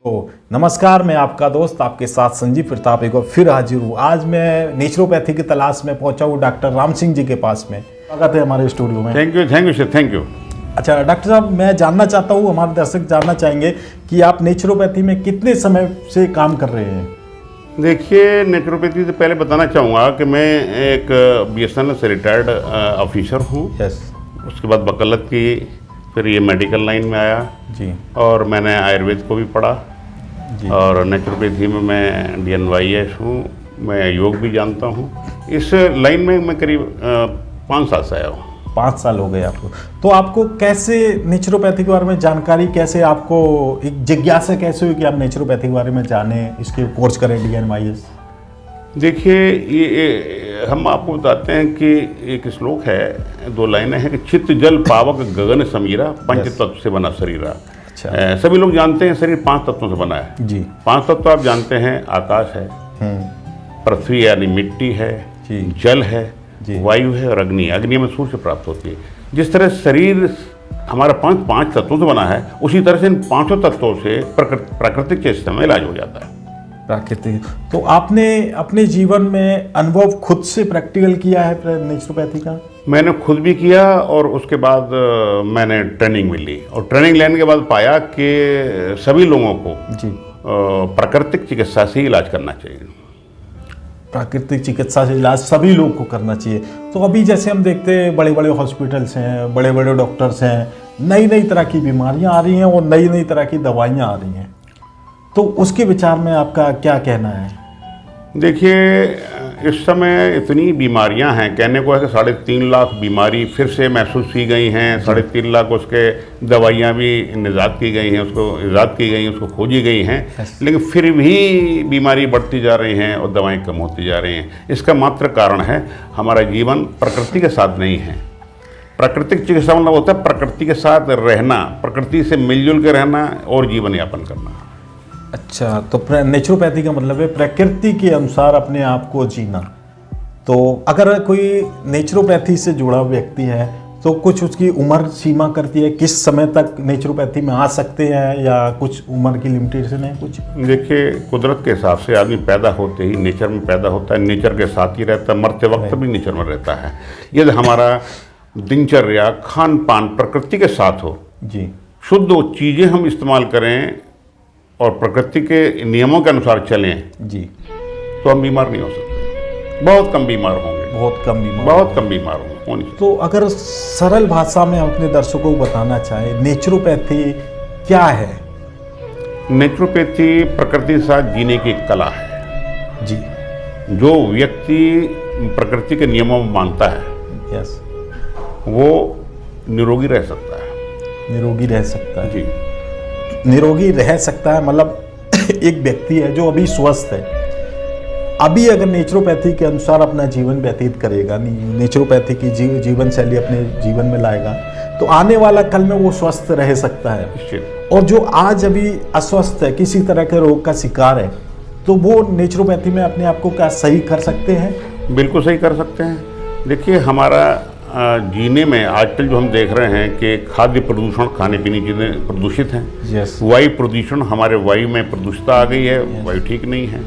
तो नमस्कार, मैं आपका दोस्त आपके साथ संजीव प्रताप एक बार फिर हाजिर हूँ। आज मैं नेचुरोपैथी की तलाश में पहुंचा हूँ डॉक्टर राम सिंह जी के पास में। स्वागत है हमारे स्टूडियो में। Thank you sir, thank you. अच्छा डॉक्टर साहब, मैं जानना चाहता हूँ, हमारे दर्शक जानना चाहेंगे कि आप नेचुरोपैथी में कितने समय से काम कर रहे हैं? देखिए, नेचुरोपैथी से पहले बताना चाहूँगा कि मैं एक BSNL से रिटायर्ड ऑफिसर हूँ। यस। उसके बाद वकालत की, फिर ये मेडिकल लाइन में आया जी, और मैंने आयुर्वेद को भी पढ़ा जी। और नेचुरोपैथी में मैं DNYS हूँ। मैं योग भी जानता हूँ। इस लाइन में मैं करीब 5 साल से आया हूँ। 5 साल हो गए आपको। तो आपको कैसे नेचुरोपैथी के बारे में जानकारी, कैसे आपको एक जिज्ञासा कैसे हुई कि आप नेचुरोपैथी के बारे में जानें, इसके कोर्स करें DNYS? देखिए, ये हम आपको बताते हैं कि एक श्लोक है, 2 लाइनें हैं कि चित्त जल पावक गगन समीरा, पंच तत्व से बना शरीरा। अच्छा। सभी लोग जानते हैं शरीर 5 तत्वों से बना है। जी। 5 तत्व आप जानते हैं, आकाश है, पृथ्वी यानी मिट्टी है, जल है, वायु है और अग्नि। अग्नि में सूर्य से प्राप्त होती है। जिस तरह शरीर हमारा 5 तत्वों से बना है, उसी तरह से इन 5 तत्वों से प्राकृतिक चिकित्सा में इलाज हो जाता है। प्राकृतिक। तो आपने अपने जीवन में अनुभव खुद से प्रैक्टिकल किया है नेचुरोपैथी का? मैंने खुद भी किया और उसके बाद मैंने ट्रेनिंग भी ली और ट्रेनिंग लेने के बाद पाया कि सभी लोगों को जी प्राकृतिक चिकित्सा से इलाज करना चाहिए। प्राकृतिक चिकित्सा से इलाज सभी लोग को करना चाहिए। तो अभी जैसे हम देखते हैं, बड़े बड़े हॉस्पिटल्स हैं, बड़े बड़े डॉक्टर्स हैं, नई नई तरह की बीमारियां आ रही हैं और नई नई तरह की दवाइयां आ रही हैं। तो उसके विचार में आपका क्या कहना है? देखिए, इस समय इतनी बीमारियां हैं, कहने को है कि 3.5 लाख बीमारी फिर से महसूस की गई हैं। 3.5 लाख उसके दवाइयां भी निजात की गई हैं, उसको ईजाद की गई हैं, उसको खोजी गई हैं। लेकिन फिर भी बीमारी बढ़ती जा रही हैं और दवाएं कम होती जा रही हैं। इसका मात्र कारण है हमारा जीवन प्रकृति के साथ नहीं है। प्राकृतिक चिकित्सा मतलब होता है प्रकृति के साथ रहना, प्रकृति से मिलजुल के रहना और जीवन यापन करना। अच्छा, तो नेचुरोपैथी का मतलब है प्रकृति के अनुसार अपने आप को जीना। तो अगर कोई नेचुरोपैथी से जुड़ा व्यक्ति है तो कुछ उसकी उम्र सीमा करती है, किस समय तक नेचुरोपैथी में आ सकते हैं, या कुछ उम्र की लिमिटेशन है कुछ? देखिए, कुदरत के हिसाब से आदमी पैदा होते ही नेचर में पैदा होता है, नेचर के साथ ही रहता है, मरते वक्त भी नेचर में रहता है। यदि हमारा दिनचर्या खान पान प्रकृति के साथ हो, जी, शुद्ध चीज़ें हम इस्तेमाल करें और प्रकृति के नियमों के अनुसार चलें, जी, तो हम बीमार नहीं हो सकते। बहुत कम बीमार होंगे, बहुत कम बीमार होंगे। तो अगर सरल भाषा में हम अपने दर्शकों को बताना चाहें, नेचुरोपैथी क्या है? नेचुरोपैथी प्रकृति के साथ जीने की एक कला है। जी। जो व्यक्ति प्रकृति के नियमों में मानता है, यस, वो निरोगी रह सकता है। निरोगी रह सकता है, जी। निरोगी रह सकता है मतलब एक व्यक्ति है जो अभी स्वस्थ है, अभी अगर नेचुरोपैथी के अनुसार अपना जीवन व्यतीत करेगा, नेचुरोपैथी की जीवन शैली अपने जीवन में लाएगा, तो आने वाला कल में वो स्वस्थ रह सकता है। और जो आज अभी अस्वस्थ है, किसी तरह के रोग का शिकार है, तो वो नेचुरोपैथी में अपने आप को क्या सही कर सकते हैं? बिल्कुल सही कर सकते हैं। देखिए, हमारा जीने में आजकल जो हम देख रहे हैं कि खाद्य प्रदूषण, खाने पीने की चीज़ें प्रदूषित हैं। yes. वायु प्रदूषण, हमारे वायु में प्रदूषितता आ गई है। yes. वायु ठीक नहीं है।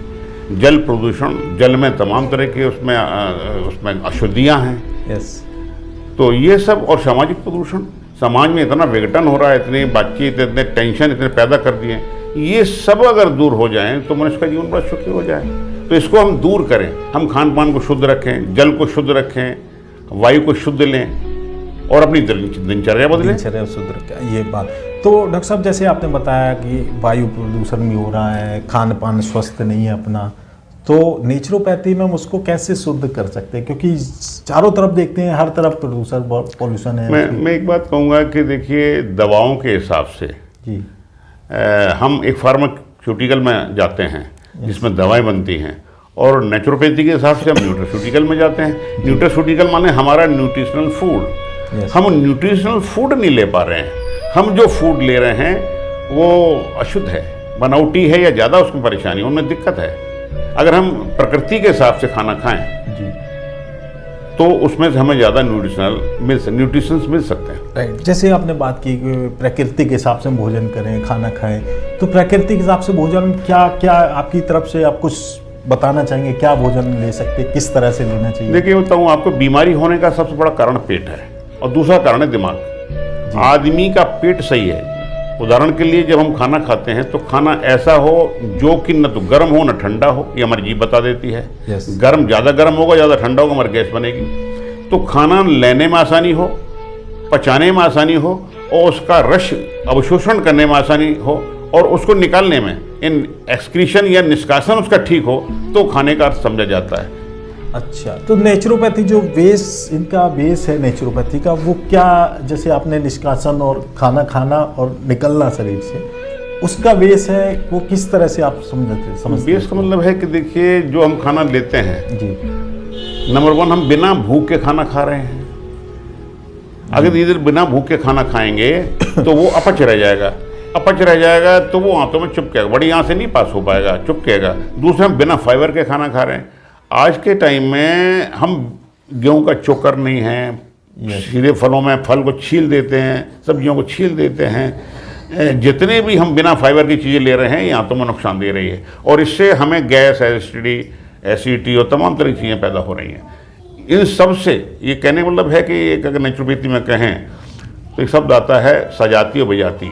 जल प्रदूषण, जल में तमाम तरह के उसमें अशुद्धियाँ हैं। yes. तो ये सब, और सामाजिक प्रदूषण, समाज में इतना विघटन हो रहा है, इतनी बातचीत, इतने टेंशन इतने पैदा कर दिए, ये सब अगर दूर हो जाएं तो मनुष्य का जीवन बड़ा सुखी हो जाए। तो इसको हम दूर करें, हम खान पान को शुद्ध रखें, जल को शुद्ध रखें, वायु को शुद्ध लें और अपनी दिनचर्या बदलें। दिनचर्या शुद्ध रखें, ये बात। तो डॉक्टर साहब, जैसे आपने बताया कि वायु प्रदूषण भी हो रहा है, खान पान स्वस्थ नहीं है अपना, तो नेचुरोपैथी में हम उसको कैसे शुद्ध कर सकते हैं? क्योंकि चारों तरफ देखते हैं, हर तरफ प्रदूषण, पॉल्यूशन है। मैं एक बात कहूँगा कि देखिए, दवाओं के हिसाब से जी, हम एक फार्मास्यूटिकल में जाते हैं जिसमें दवाएं बनती हैं, और नेचुरोपैथी के हिसाब से हम न्यूट्रास्यूटिकल में जाते हैं। न्यूट्रास्यूटिकल माने हमारा न्यूट्रिशनल फूड। हम न्यूट्रिशनल फूड नहीं ले पा रहे हैं। हम जो फूड ले रहे हैं वो अशुद्ध है, बनावटी है, या ज़्यादा उसमें परेशानी, उनमें दिक्कत है। अगर हम प्रकृति के हिसाब से खाना खाएं जी, तो उसमें से हमें ज़्यादा न्यूट्रिशंस मिल सकते हैं। राइट, जैसे आपने बात की कि प्रकृति के हिसाब से हम भोजन करें, खाना खाएं, तो प्रकृति के हिसाब से भोजन क्या क्या आपकी तरफ से आप कुछ बताना चाहेंगे, क्या भोजन ले सकते हैं, किस तरह से लेना चाहिए? देखिए बताऊँ आपको, बीमारी होने का सबसे बड़ा कारण पेट है और दूसरा कारण है दिमाग। आदमी का पेट सही है, उदाहरण के लिए जब हम खाना खाते हैं तो खाना ऐसा हो जो कि न तो गर्म हो न ठंडा हो, ये हमारी जीभ बता देती है। गर्म ज़्यादा गर्म होगा, ज़्यादा ठंडा होगा, हमारी गैस बनेगी। तो खाना लेने में आसानी हो, पचाने में आसानी हो और उसका रस अवशोषण करने में आसानी हो और उसको निकालने में इन एक्सक्रीशन या निष्कासन उसका ठीक हो तो खाने का अर्थ समझा जाता है। अच्छा, तो नेचुरोपैथी जो इनका बेस है नेचुरोपैथी का, वो क्या, जैसे आपने निष्कासन और खाना खाना और निकलना शरीर से, उसका बेस है, वो किस तरह से आप समझते? बेस का मतलब है कि देखिए जो हम खाना लेते हैं जी, नंबर 1 हम बिना भूख के खाना खा रहे हैं। अगर इधर बिना भूख के खाना खाएंगे तो वो अपच रह जाएगा, अपच रह जाएगा तो वो आंतों में चुपकेगा, बड़ी आंत से नहीं पास हो पाएगा, चुपकेगा। दूसरा हम बिना फाइबर के खाना खा रहे हैं। आज के टाइम में हम गेहूं का चोकर नहीं है, सीधे फलों में फल को छील देते हैं, सब्जियों को छील देते हैं। जितने भी हम बिना फाइबर की चीज़ें ले रहे हैं ये आंतों में नुकसान दे रही है और इससे हमें गैस, एसिडिटी और तमाम तरह की चीज़ें पैदा हो रही हैं। इन सब से ये कहने का मतलब है कि एक अगर नेचुरोपैथी में कहें तो एक शब्द आता है सजाती और विजाती।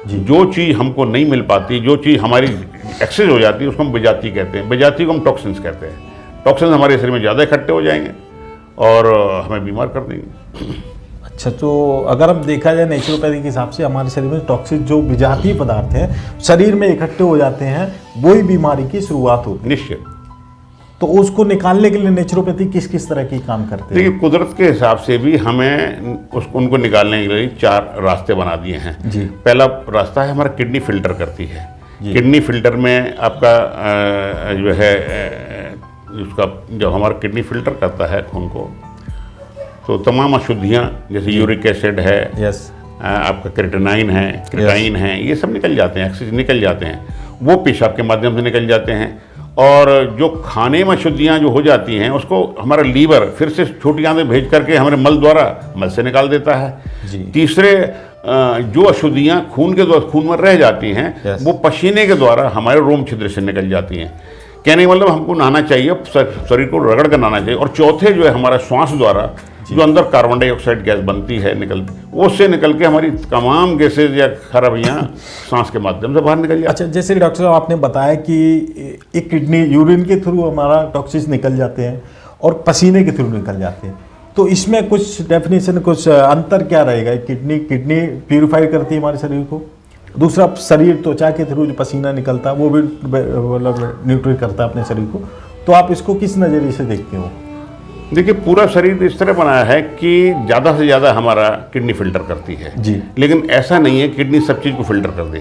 जो चीज़ हमको नहीं मिल पाती, जो चीज़ हमारी एक्सेस हो जाती है उसको हम विजाती कहते हैं। विजाती को हम टॉक्सिन्स कहते हैं। टॉक्सिन्स हमारे शरीर में ज़्यादा इकट्ठे हो जाएंगे और हमें बीमार कर देंगे। अच्छा, तो अगर हम देखा जाए नेचुरोपैथी के हिसाब से हमारे शरीर में टॉक्सिक जो विजातीय पदार्थ हैं शरीर में इकट्ठे हो जाते हैं, वही बीमारी की शुरुआत होती है। निश्चित। तो उसको निकालने के लिए नेचुरोपैथी किस किस तरह की काम करते हैं? देखिए कुदरत के हिसाब से भी हमें उनको निकालने के लिए 4 रास्ते बना दिए हैं। जी। पहला रास्ता है हमारा किडनी फिल्टर करती है। किडनी फिल्टर में आपका जो है उसका जब हमारा किडनी फिल्टर करता है खून को तो तमाम अशुद्धियाँ जैसे यूरिक एसिड है, आपका क्रिएटिनाइन है, क्रिटाइन है, ये सब निकल जाते हैं, एक्सेस निकल जाते हैं, वो पेशाब के माध्यम से निकल जाते हैं। और जो खाने में अशुद्धियाँ जो हो जाती हैं उसको हमारा लीवर फिर से छोटी आंतें भेज करके हमारे मल द्वारा मल से निकाल देता है। तीसरे जो अशुद्धियाँ खून के द्वारा खून में रह जाती हैं वो पसीने के द्वारा हमारे रोम छिद्र से निकल जाती हैं। कहने का मतलब हमको नहाना चाहिए, शरीर को रगड़ कर नहाना चाहिए। और चौथे जो है हमारा श्वास द्वारा जो अंदर कार्बन डाइऑक्साइड गैस बनती है निकलती, उससे निकल के हमारी तमाम गैसेज या खराबियाँ सांस के माध्यम से बाहर निकल जाती। अच्छा, जैसे डॉक्टर साहब आपने बताया कि एक किडनी यूरिन के थ्रू हमारा टॉक्सिस निकल जाते हैं और पसीने के थ्रू निकल जाते हैं, तो इसमें कुछ डेफिनेशन, कुछ अंतर क्या रहेगा? किडनी प्यूरिफाई करती है हमारे शरीर को, दूसरा शरीर त्वचा के थ्रू जो पसीना निकलता है वो भी मतलब न्यूट्रिट करता है अपने शरीर को। तो आप इसको किस नज़रिए से देखते हो? देखिए पूरा शरीर इस तरह बनाया है कि ज़्यादा से ज़्यादा हमारा किडनी फिल्टर करती है जी, लेकिन ऐसा नहीं है किडनी सब चीज़ को फिल्टर कर दे।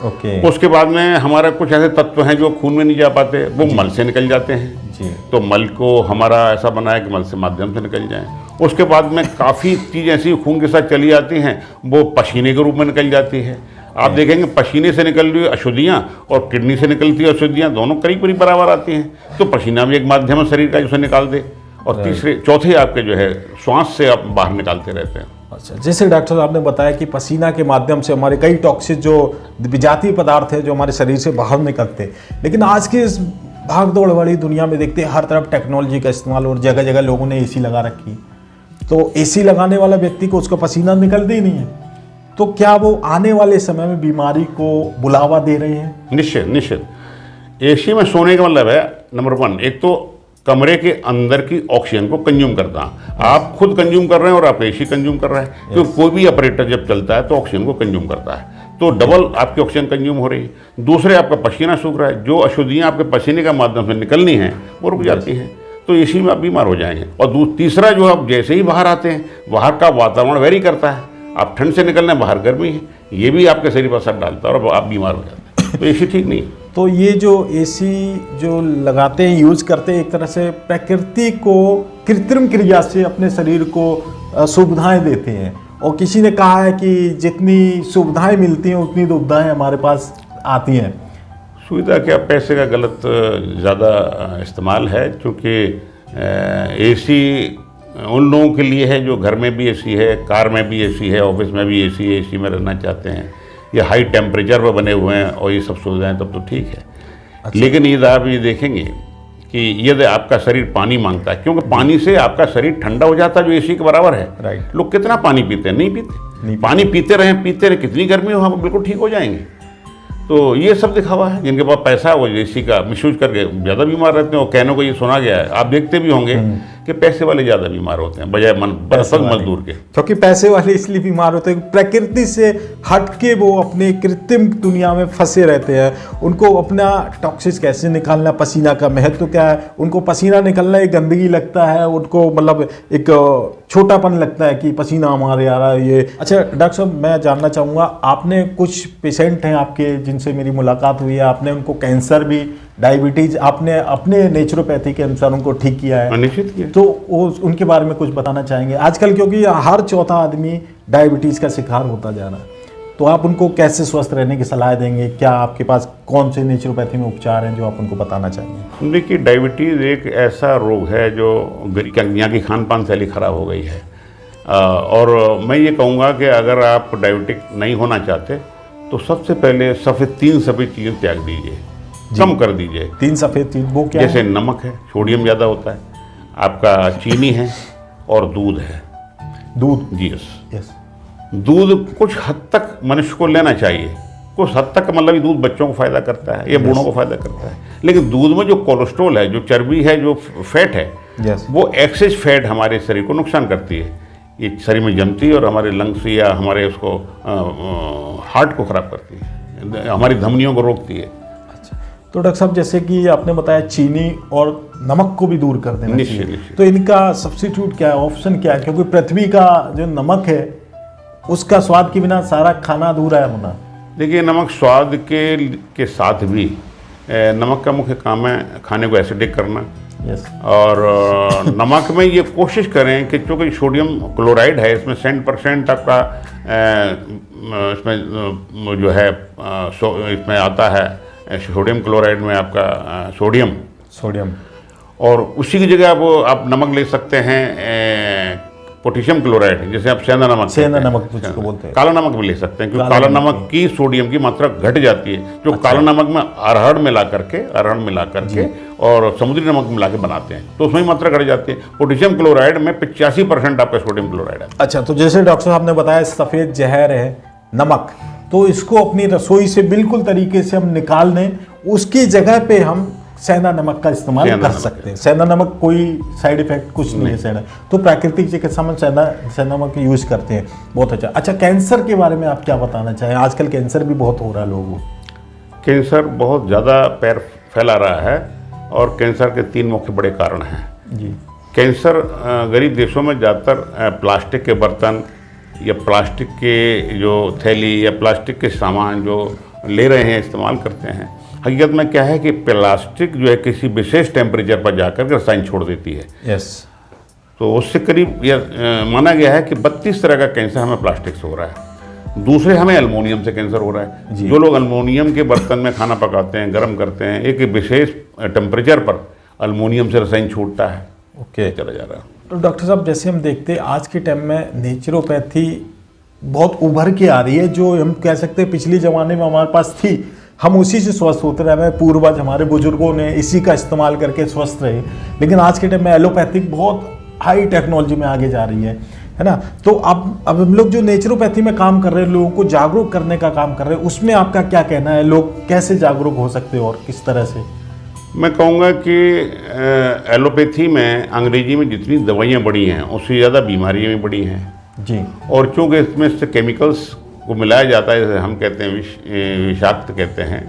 ओके। उसके बाद में हमारा कुछ ऐसे तत्व हैं जो खून में नहीं जा पाते, वो मल से निकल जाते हैं जी। तो मल को हमारा ऐसा बना है कि मल से माध्यम से निकल जाए। उसके बाद में काफ़ी चीज़ ऐसी खून के साथ चली जाती हैं, वो पसीने के रूप में निकल जाती है। आप देखेंगे पसीने से निकल रही अशुद्धियाँ और किडनी से निकलती है अशुद्धियाँ, दोनों करीब करीब बराबर आती हैं। तो पसीना भी एक माध्यम है शरीर का जिसे निकाल दे, और चौथे आपके जो है श्वास से आप बाहर निकालते रहते हैं। अच्छा, जैसे डॉक्टर साहब ने बताया कि पसीना के माध्यम से हमारे कई टॉक्सिक जो विजातीय पदार्थ है जो हमारे शरीर से बाहर निकलते हैं, लेकिन आज के इस भाग दौड़ वाली दुनिया में देखते हैं हर तरफ टेक्नोलॉजी का इस्तेमाल और जगह जगह लोगों ने एसी लगा रखी, तो एसी लगाने वाला व्यक्ति को उसका पसीना निकलते ही नहीं है, तो क्या वो आने वाले समय में बीमारी को बुलावा दे रहे हैं? निश्चित निश्चित। एसी में सोने का मतलब है नंबर 1 एक तो कमरे के अंदर की ऑक्सीजन को कंज्यूम करता। आप खुद कंज्यूम कर रहे हैं और आप एसी कंज्यूम कर रहे हैं, क्योंकि कोई भी ऑपरेटर जब चलता है तो ऑक्सीजन को कंज्यूम करता है, तो डबल आपकी ऑक्सीजन कंज्यूम हो रही है। दूसरे आपका पसीना सूख रहा है, जो अशुद्धियाँ आपके पसीने का माध्यम से निकलनी है वो रुक जाती हैं, तो एसी में आप बीमार हो जाएंगे। और तीसरा जो आप जैसे ही बाहर आते हैं बाहर का वातावरण वेरी करता है, आप ठंड से निकलना बाहर गर्मी है, ये भी आपके शरीर पर असर डालता है और आप बीमार हो जाते हैं, तो एसी ठीक नहीं। तो ये जो एसी जो लगाते हैं, यूज करते हैं, एक तरह से प्रकृति को कृत्रिम क्रिया से अपने शरीर को सुविधाएं देते हैं, और किसी ने कहा है कि जितनी सुविधाएं मिलती हैं उतनी दुविधाएं हमारे पास आती हैं। सुविधा क्या, पैसे का गलत ज़्यादा इस्तेमाल है, क्योंकि एसी उन लोगों के लिए है जो घर में भी एसी है, कार में भी एसी है, ऑफिस में भी एसी है, एसी में रहना चाहते हैं, या हाई टेम्परेचर पर बने हुए हैं और ये सब सुविधाएं, तब तो ठीक है। अच्छा। लेकिन यदि आप ये देखेंगे कि यदि आपका शरीर पानी मांगता है, क्योंकि पानी से आपका शरीर ठंडा हो जाता है, जो एसी के बराबर है। राइट। लोग कितना पानी पीते हैं? नहीं पीते। पानी पीते रहें, कितनी गर्मी हो, हम बिल्कुल ठीक हो जाएंगे। तो ये सब दिखावा है। जिनके पास पैसा है वो एसी का मिसयूज करके ज़्यादा बीमार रहते हैं। और कहने को ये सुना गया है, आप देखते भी होंगे कि पैसे वाले ज़्यादा बीमार होते हैं बजाय मजदूर के। क्योंकि पैसे वाले इसलिए बीमार होते हैं, प्रकृति से हट के वो अपने कृत्रिम दुनिया में फंसे रहते हैं। उनको अपना टॉक्सिस कैसे निकालना, पसीना का महत्व क्या है, उनको पसीना निकलना एक गंदगी लगता है, उनको मतलब एक छोटापन लगता है कि पसीना हमारे आ रहा है ये। अच्छा डॉक्टर साहब, मैं जानना चाहूँगा, आपने कुछ पेशेंट हैं आपके जिनसे मेरी मुलाकात हुई है, आपने उनको कैंसर भी, डायबिटीज, आपने अपने नेचुरोपैथी के अनुसार उनको ठीक किया है। निश्चित किया। तो वो उनके बारे में कुछ बताना चाहेंगे आजकल, क्योंकि हर चौथा आदमी डायबिटीज़ का शिकार होता जा रहा है, तो आप उनको कैसे स्वस्थ रहने की सलाह देंगे? क्या आपके पास कौन से नेचुरोपैथी में उपचार हैं जो आप उनको बताना चाहेंगे? देखिए, डायबिटीज़ एक ऐसा रोग है जो यहाँ की खान पान शैली खराब हो गई है। और मैं ये कहूँगा कि अगर आप डायबिटिक नहीं होना चाहते तो सबसे पहले तीन सफ़ेद चीज़ें त्याग दीजिए, कम कर दीजिए। 3 सफ़ेद चीज वो क्या जैसे है? नमक है, सोडियम ज़्यादा होता है, आपका चीनी है और दूध है। दूध? जी यस। दूध कुछ हद तक मनुष्य को लेना चाहिए, कुछ हद तक, मतलब ये दूध बच्चों को फ़ायदा करता है या बूढ़ों को फ़ायदा करता है। लेकिन दूध में जो कोलेस्ट्रॉल है, जो चर्बी है, जो फैट है, यस, वो एक्सेस फैट हमारे शरीर को नुकसान करती है। ये शरीर में जमती है और हमारे लंग्स या हमारे उसको हार्ट को ख़राब करती है, हमारी धमनियों को रोकती है। तो डॉक्टर साहब, जैसे कि आपने बताया चीनी और नमक को भी दूर कर देना चाहिए, निश्चित। तो इनका सब्स्टिट्यूट क्या है, ऑप्शन क्या है? क्योंकि पृथ्वी का जो नमक है उसका स्वाद के बिना सारा खाना अधूरा है होना। देखिए, नमक स्वाद के साथ भी नमक का मुख्य काम है खाने को एसिडिक करना। यस। और नमक में ये कोशिश करें कि चूँकि सोडियम क्लोराइड है, इसमें 100% आपका इसमें जो है इसमें आता है सोडियम क्लोराइड में आपका सोडियम, और उसी की जगह आप नमक ले सकते हैं पोटेशियम क्लोराइड, जैसे आप सेंधा नमक जिसको बोलते हैं। काला नमक भी ले सकते हैं, क्योंकि काला नमक की सोडियम की मात्रा घट जाती है। जो काला नमक में अरहर मिला करके और समुद्री नमक मिला के बनाते हैं, तो उसमें मात्रा घट जाती है। पोटेशियम क्लोराइड में 85% आपका सोडियम क्लोराइड है। अच्छा, तो जैसे डॉक्टर साहब ने बताया सफ़ेद जहर है नमक, तो इसको अपनी रसोई से बिल्कुल तरीके से हम निकाल दें, उसकी जगह पे हम सेंधा नमक का इस्तेमाल कर सकते हैं। सेंधा नमक कोई साइड इफेक्ट कुछ नहीं है सेंधा, तो प्राकृतिक चिकित्सा में सेंधा नमक यूज करते हैं। बहुत अच्छा। अच्छा, कैंसर के बारे में आप क्या बताना चाहें? आजकल कैंसर भी बहुत हो रहा है लोगों को। कैंसर बहुत ज़्यादा फैला रहा है और कैंसर के 3 मुख्य बड़े कारण हैं जी। कैंसर गरीब देशों में ज़्यादातर प्लास्टिक के बर्तन या प्लास्टिक के जो थैली या प्लास्टिक के सामान जो ले रहे हैं, इस्तेमाल करते हैं। हकीकत में क्या है कि प्लास्टिक जो है किसी विशेष टेम्परेचर पर जाकर के रसायन छोड़ देती है। यस। तो उससे करीब माना गया है कि 32 तरह का कैंसर हमें प्लास्टिक से हो रहा है। दूसरे हमें अल्मोनियम से कैंसर हो रहा है। जो लोग अल्मोनियम के बर्तन में खाना पकाते हैं, गर्म करते हैं, एक विशेष टेम्परेचर पर अल्मोनियम से रसायन छूटता है, ओके, चला जा रहा है। तो डॉक्टर साहब, जैसे हम देखते हैं आज के टाइम में नेचुरोपैथी बहुत उभर के आ रही है, जो हम कह सकते हैं पिछले ज़माने में हमारे पास थी, हम उसी से स्वस्थ होते रहे, पूर्वज हमारे बुजुर्गों ने इसी का इस्तेमाल करके स्वस्थ रहे। लेकिन आज के टाइम में एलोपैथिक बहुत हाई टेक्नोलॉजी में आगे जा रही है ना। तो अब हम लोग जो नेचुरोपैथी में काम कर रहे हैं, लोगों को जागरूक करने का काम कर रहे हैं, उसमें आपका क्या कहना है? लोग कैसे जागरूक हो सकते हैं और किस तरह से? मैं कहूँगा कि एलोपैथी में अंग्रेजी में जितनी दवाइयाँ बढ़ी हैं उससे ज़्यादा बीमारियाँ भी बढ़ी हैं जी। और चूँकि इसमें से केमिकल्स को मिलाया जाता है, जैसे हम कहते हैं विषाक्त कहते हैं,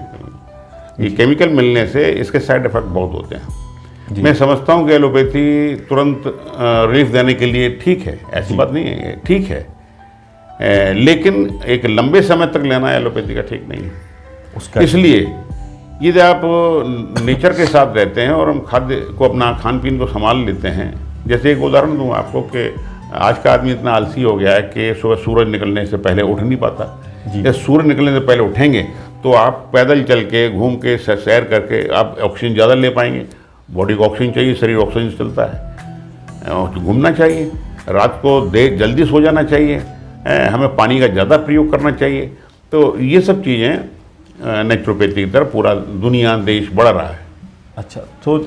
ये केमिकल मिलने से इसके साइड इफ़ेक्ट बहुत होते हैं। मैं समझता हूँ कि एलोपैथी तुरंत रिलीफ देने के लिए ठीक है, ऐसी बात नहीं है, ठीक है, लेकिन एक लंबे समय तक लेना एलोपैथी का ठीक नहीं है उसका। इसलिए यदि आप नेचर के साथ रहते हैं और हम खाद्य को, अपना खान पीन को संभाल लेते हैं, जैसे एक उदाहरण दूँ आपको कि आज का आदमी इतना आलसी हो गया है कि सुबह सूरज निकलने से पहले उठ नहीं पाता। जब सूरज निकलने से पहले उठेंगे तो आप पैदल चल के, घूम के, सैर करके आप ऑक्सीजन ज़्यादा ले पाएंगे। बॉडी को ऑक्सीजन चाहिए, शरीर ऑक्सीजन से चलता घूमना चाहिए, रात को जल्दी सो जाना चाहिए, हमें पानी का ज़्यादा प्रयोग करना चाहिए। तो ये सब चीज़ें नेचुरोपैथी की तरफ पूरा दुनिया देश बढ़ रहा है। अच्छा, तो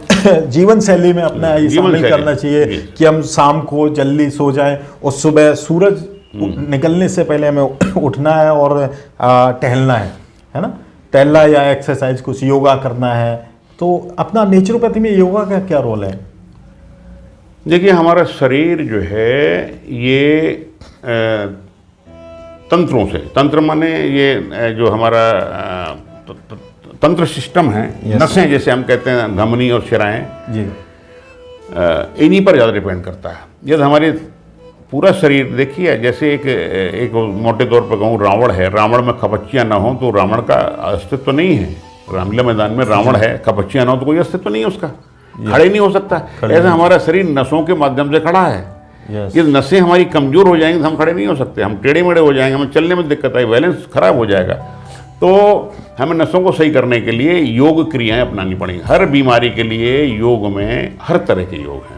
जीवन शैली में अपना ये शामिल करना चाहिए कि हम शाम को जल्दी सो जाएं और सुबह सूरज निकलने से पहले हमें उठना है और टहलना है ना, टहलना या एक्सरसाइज कुछ योगा करना है। तो अपना नेचुरोपैथी में योगा का क्या रोल है? देखिए, हमारा शरीर जो है ये तंत्रों से, तंत्र माने ये जो हमारा तंत्र सिस्टम है, नसें जैसे हम कहते हैं, धमनी और शिराएं जी, इन्हीं पर ज़्यादा डिपेंड करता है। यदि हमारे पूरा शरीर देखिए, जैसे एक मोटे तौर पर कहूँ, रावण है, रावण में खपच्चियाँ ना हो तो रावण का अस्तित्व नहीं है। रामलीला मैदान में रावण है, खपच्चियाँ ना हो तो कोई अस्तित्व नहीं है उसका, खड़े नहीं हो सकता। ऐसा हमारा शरीर नसों के माध्यम से खड़ा है। ये नसें हमारी कमज़ोर हो जाएंगी तो हम खड़े नहीं हो सकते, हम टेढ़े मेढ़े हो जाएंगे, हमें चलने में दिक्कत आई, बैलेंस खराब हो जाएगा। तो हमें नसों को सही करने के लिए योग क्रियाएं अपनानी पड़ेंगी। हर बीमारी के लिए योग में हर तरह के योग हैं।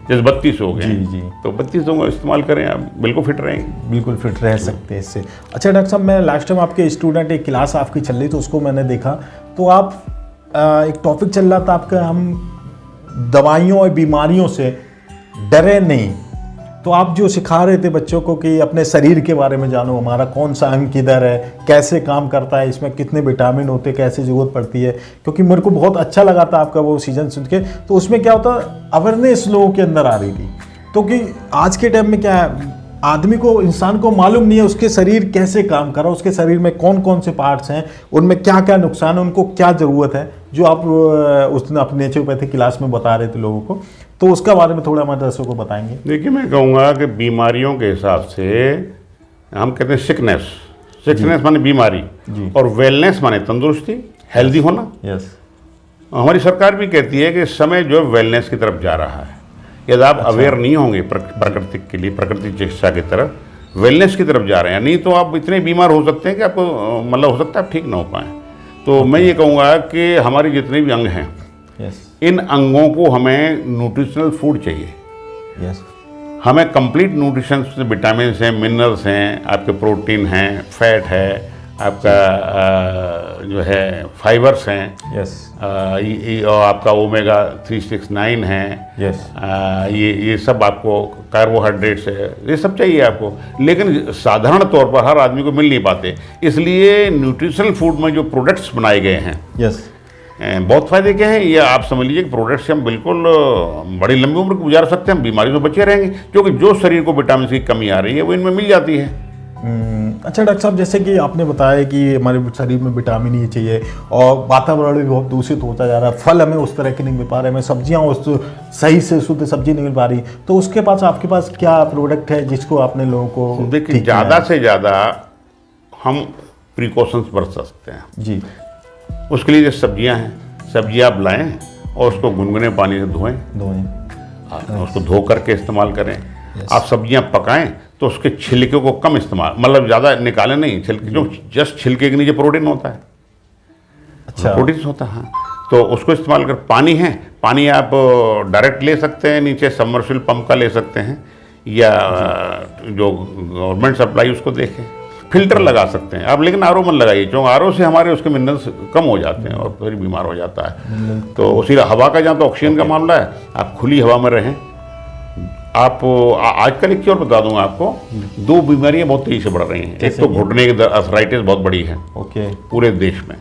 जैसे 32 योग हैं जी, तो 32 योग इस्तेमाल करें, आप बिल्कुल फिट रहेंगे, बिल्कुल फिट रह सकते हैं इससे। अच्छा डॉक्टर साहब, मैं लास्ट टाइम आपके स्टूडेंट, एक क्लास आपकी चल रही तो उसको मैंने देखा, तो आप एक टॉपिक चल रहा था आपका, हम दवाइयों और बीमारियों से डरे नहीं। तो आप जो सिखा रहे थे बच्चों को कि अपने शरीर के बारे में जानो, हमारा कौन सा अंग किधर है, कैसे काम करता है, इसमें कितने विटामिन होते हैं, कैसे ज़रूरत पड़ती है, क्योंकि मेरे को बहुत अच्छा लगा था आपका वो सीजन सुन के। तो उसमें क्या होता, अवेयरनेस लोगों के अंदर आ रही थी। तो कि आज के टाइम में क्या है, आदमी को, इंसान को मालूम नहीं है उसके शरीर कैसे काम कर रहा है, उसके शरीर में कौन कौन से पार्ट्स हैं, उनमें क्या क्या नुकसान है, उनको क्या ज़रूरत है, जो आप उस दिन अपने नेचुरोपैथी क्लास में बता रहे थे लोगों को। तो उसका बारे में थोड़ा हमारे दर्शकों को बताएंगे। देखिए, मैं कहूँगा कि बीमारियों के हिसाब से हम कहते हैं सिकनेस माने बीमारी, और वेलनेस माने तंदुरुस्ती, हेल्दी होना। यस, हमारी सरकार भी कहती है कि समय जो वेलनेस की तरफ जा रहा है। यदि आप अवेयर नहीं होंगे प्रकृति के लिए, प्रकृति चिकित्सा की तरफ, वेलनेस की तरफ जा रहे हैं, नहीं तो आप इतने बीमार हो सकते हैं कि आपको मतलब हो सकता है आप ठीक ना हो पाएँ। तो मैं ये कहूँगा कि हमारे जितने भी अंग हैं, इन अंगों को हमें न्यूट्रिशनल फूड चाहिए। हमें कंप्लीट न्यूट्रिशन से, विटामिन हैं, मिनरल्स हैं, आपके प्रोटीन हैं, फैट है, आपका जो है फाइबर्स हैं, और आपका ओमेगा 369 है, ये सब आपको, कार्बोहाइड्रेट्स है, ये सब चाहिए आपको। लेकिन साधारण तौर पर हर आदमी को मिल नहीं पाते, इसलिए न्यूट्रिशनल फूड में जो प्रोडक्ट्स बनाए गए हैं, बहुत फ़ायदे क्या है, ये आप समझ लीजिए कि प्रोडक्ट्स से हम बिल्कुल बड़ी लंबी उम्र गुजार सकते हैं, हम बीमारी से बचे रहेंगे, क्योंकि जो शरीर को विटामिन की कमी आ रही है वो इनमें मिल जाती है। अच्छा डॉक्टर साहब, जैसे कि आपने बताया कि हमारे शरीर में विटामिन ई चाहिए, और वातावरण भी बहुत दूषित होता जा रहा है, फल हमें उस तरह के नहीं मिल पा रहे, हमें सब्जियाँ उस सही से शुद्ध सब्जी नहीं मिल पा रही, तो उसके पास, आपके पास क्या प्रोडक्ट है जिसको आपने लोगों को? देखिए, ज़्यादा से ज़्यादा हम प्रिकॉशंस बरत सकते हैं जी। उसके लिए जो सब्जियां हैं, सब्जियां आप लाएं और उसको गुनगुने पानी से धोएं, उसको धो करके इस्तेमाल करें। आप सब्जियां पकाएं तो उसके छिलके को कम इस्तेमाल, मतलब ज़्यादा निकालें नहीं, छिलके, जो जस्ट छिलके के नीचे प्रोटीन होता है, अच्छा प्रोटीन होता है, हाँ, तो उसको इस्तेमाल कर। पानी है, पानी आप डायरेक्ट ले सकते हैं, नीचे सबमर्सिबल पंप का ले सकते हैं, या जो गवर्नमेंट सप्लाई उसको देखें, फिल्टर लगा सकते हैं आप, लेकिन आरओ मत लगाइए, क्योंकि आरओ से हमारे उसके मिनरल्स कम हो जाते हैं और फिर बीमार हो जाता है। तो उसी हवा का, जहाँ तो ऑक्सीजन का मामला है, आप खुली हवा में रहें। आप आजकल एक चीज़ और बता दूंगा आपको, 2 बीमारियां बहुत तेजी से बढ़ रही हैं। एक तो घुटने की अर्थराइटिस बहुत बड़ी है पूरे देश में।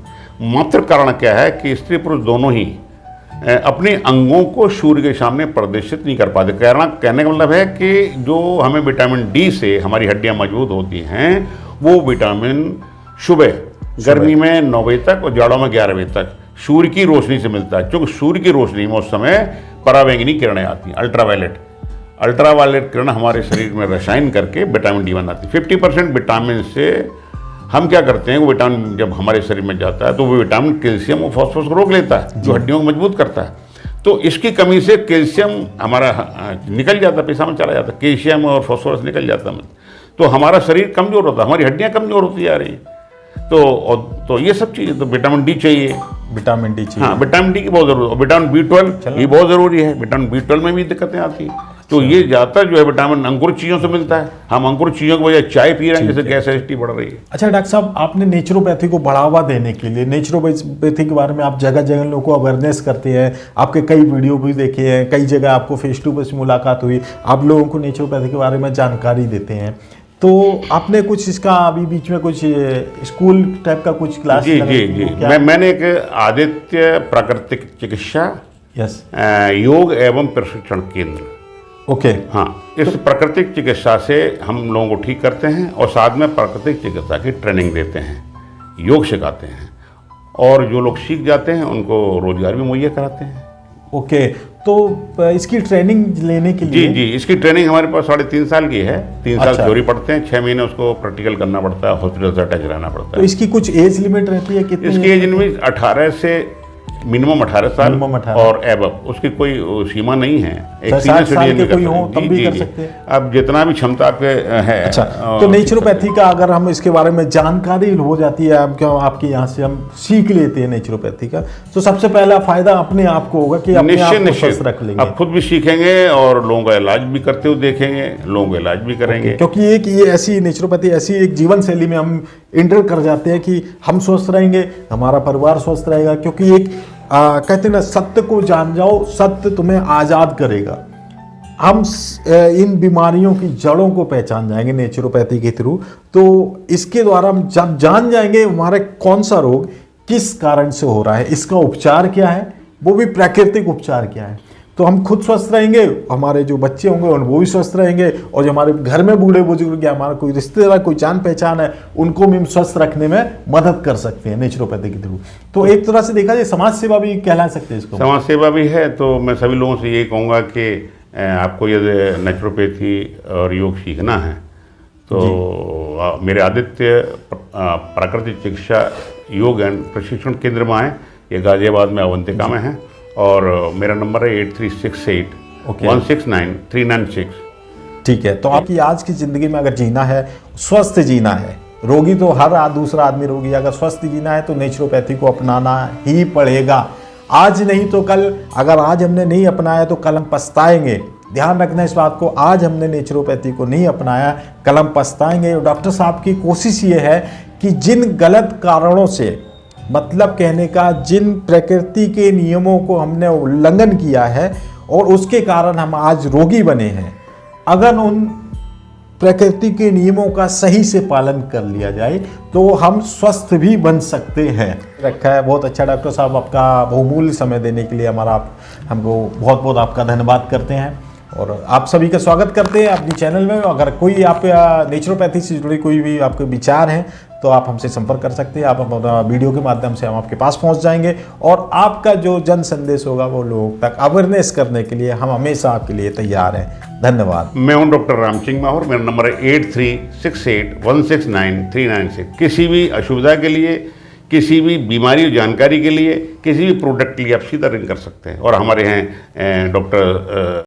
मात्र कारण क्या है कि स्त्री पुरुष दोनों ही अपने अंगों को सूर्य के सामने प्रदर्शित नहीं कर पाते। कहने का मतलब है कि जो हमें विटामिन डी से हमारी हड्डियां मजबूत होती हैं, वो विटामिन सुबह गर्मी में 9 बजे तक और जाड़ों में 11 बजे तक सूर्य की रोशनी से मिलता है, क्योंकि सूर्य की रोशनी में उस समय पराबैंगनी किरणें आती हैं, अल्ट्रावायलेट किरण हमारे शरीर में रसायन करके विटामिन डी बनाती है। 50% विटामिन से हम क्या करते हैं, वो विटामिन जब हमारे शरीर में जाता है तो वो विटामिन कैल्शियम और फॉस्फोरस को रोक लेता है, जो हड्डियों को मजबूत करता है। तो इसकी कमी से कैल्शियम हमारा निकल जाता है, पेशाब में चला जाता है, कैल्शियम और फॉस्फोरस निकल जाता है, तो हमारा शरीर कमज़ोर होता है, हमारी हड्डियाँ कमज़ोर होती जा रही हैं। तो ये सब चीज़ें, तो विटामिन डी चाहिए, हाँ, विटामिन डी की बहुत ज़रूरत है। विटामिन B12 ये बहुत ज़रूरी है, विटामिन B12 में भी दिक्कतें आती हैं। तो ये ज़्यादातर जो है विटामिन अंकुर चीज़ों से मिलता है। हम अंकुर चीज़ों की वजह चाय पी रहे हैं जिससे गैस एसिडिटी बढ़ रही है। अच्छा डॉक्टर साहब, आपने नेचुरोपैथी को बढ़ावा देने के लिए नेचुरोपैथी के बारे में आप जगह जगह लोगों को अवेयरनेस करते हैं, आपके कई वीडियो भी देखे हैं, कई जगह आपको फेस टू फेस मुलाकात हुई, आप लोगों को नेचुरोपैथी के बारे में जानकारी देते हैं, तो आपने कुछ इसका अभी बीच में कुछ स्कूल टाइप का कुछ क्लास? जी जी जी, मैंने एक आदित्य प्राकृतिक चिकित्सा यस योग एवं प्रशिक्षण केंद्र, ओके, हाँ, इस प्राकृतिक चिकित्सा से हम लोगों को ठीक करते हैं और साथ में प्राकृतिक चिकित्सा की ट्रेनिंग देते हैं, योग सिखाते हैं, और जो लोग सीख जाते हैं उनको रोजगार भी मुहैया कराते हैं। ओके, तो इसकी ट्रेनिंग लेने के लिए? जी जी, इसकी ट्रेनिंग हमारे पास 3.5 साल की है। 3 साल अच्छा। थ्योरी पढ़ते हैं, 6 महीने उसको प्रैक्टिकल करना पड़ता है, हॉस्पिटल से अटैच रहना पड़ता तो है। इसकी कुछ एज लिमिट रहती है कितनी? इसकी एज लिमिट 18 से मिनिमम 18 साल मिनिमम 18 और एबव, उसकी कोई सीमा नहीं है। एक 60 सीनियर साल के सिटीजन कोई हो तब भी कर सकते हैं? अब जितना भी क्षमता आपके है। अच्छा, तो नेचुरोपैथी का अगर हम इसके बारे में जानकारी हो जाती है आपके यहाँ से हम सीख लेते हैं नेचुरोपैथी का, तो सबसे पहला फायदा अपने आप को होगा कि अपने आप को स्वस्थ रख लेंगे। आप खुद भी सीखेंगे और लोगों का इलाज भी करते हुए देखेंगे, लोगों का इलाज भी करेंगे। क्योंकि एक ये ऐसी नेचुरोपैथी ऐसी एक जीवन शैली में हम इंटर कर जाते हैं कि हम स्वस्थ रहेंगे, हमारा परिवार स्वस्थ रहेगा, क्योंकि एक कहते हैं ना, सत्य को जान जाओ, सत्य तुम्हें आज़ाद करेगा। हम इन बीमारियों की जड़ों को पहचान जाएंगे नेचुरोपैथी के थ्रू, तो इसके द्वारा हम जब जान जाएंगे हमारे कौन सा रोग किस कारण से हो रहा है, इसका उपचार क्या है, वो भी प्राकृतिक उपचार क्या है, तो हम खुद स्वस्थ रहेंगे, हमारे जो बच्चे होंगे वो भी स्वस्थ रहेंगे, और जो हमारे घर में बूढ़े बुजुर्ग या हमारा कोई रिश्तेदार, कोई जान पहचान है, उनको भी हम स्वस्थ रखने में मदद कर सकते हैं नेचुरोपैथी के थ्रू। तो एक तरह से देखा जाए समाज सेवा भी कहला सकते हैं इसको। समाज सेवा भी है। तो मैं सभी लोगों से यही कहूँगा कि आपको यदि नेचुरोपैथी और योग सीखना है तो मेरे आदित्य प्राकृतिक चिकित्सा योग एंड प्रशिक्षण केंद्र में आए। ये गाजियाबाद में अवंतिका में है, और मेरा नंबर है 8368169396। ठीक है, तो आपकी आज की ज़िंदगी में अगर जीना है, स्वस्थ जीना है, रोगी तो हर दूसरा आदमी रोगी, अगर स्वस्थ जीना है तो नेचुरोपैथी को अपनाना ही पड़ेगा। आज नहीं तो कल, अगर आज हमने नहीं अपनाया तो कल हम पछताएंगे। ध्यान रखना इस बात को, आज हमने नेचुरोपैथी को नहीं अपनाया, कल हम पछताएंगे। डॉक्टर साहब की कोशिश ये है कि जिन गलत कारणों से, मतलब कहने का जिन प्रकृति के नियमों को हमने उल्लंघन किया है और उसके कारण हम आज रोगी बने हैं, अगर उन प्रकृति के नियमों का सही से पालन कर लिया जाए तो हम स्वस्थ भी बन सकते हैं। रखा है बहुत अच्छा डॉक्टर साहब, आपका बहुमूल्य समय देने के लिए हमको बहुत बहुत आपका धन्यवाद करते हैं, और आप सभी का स्वागत करते हैं अपनी चैनल में। अगर कोई आप नेचुरोपैथी से जुड़े कोई भी आपके विचार हैं तो आप हमसे संपर्क कर सकते हैं। आप अपना वीडियो के माध्यम से हम आपके पास पहुंच जाएंगे, और आपका जो जन संदेश होगा वो लोगों तक अवेयरनेस करने के लिए हम हमेशा आपके लिए तैयार हैं। धन्यवाद। मैं हूं डॉक्टर राम सिंह माहौर, मेरा नंबर है 8368169396। किसी भी असुविधा के लिए, किसी भी बीमारी और जानकारी के लिए, किसी भी प्रोडक्ट के लिए आप सीधा रिंग कर सकते हैं। और हमारे हैं डॉक्टर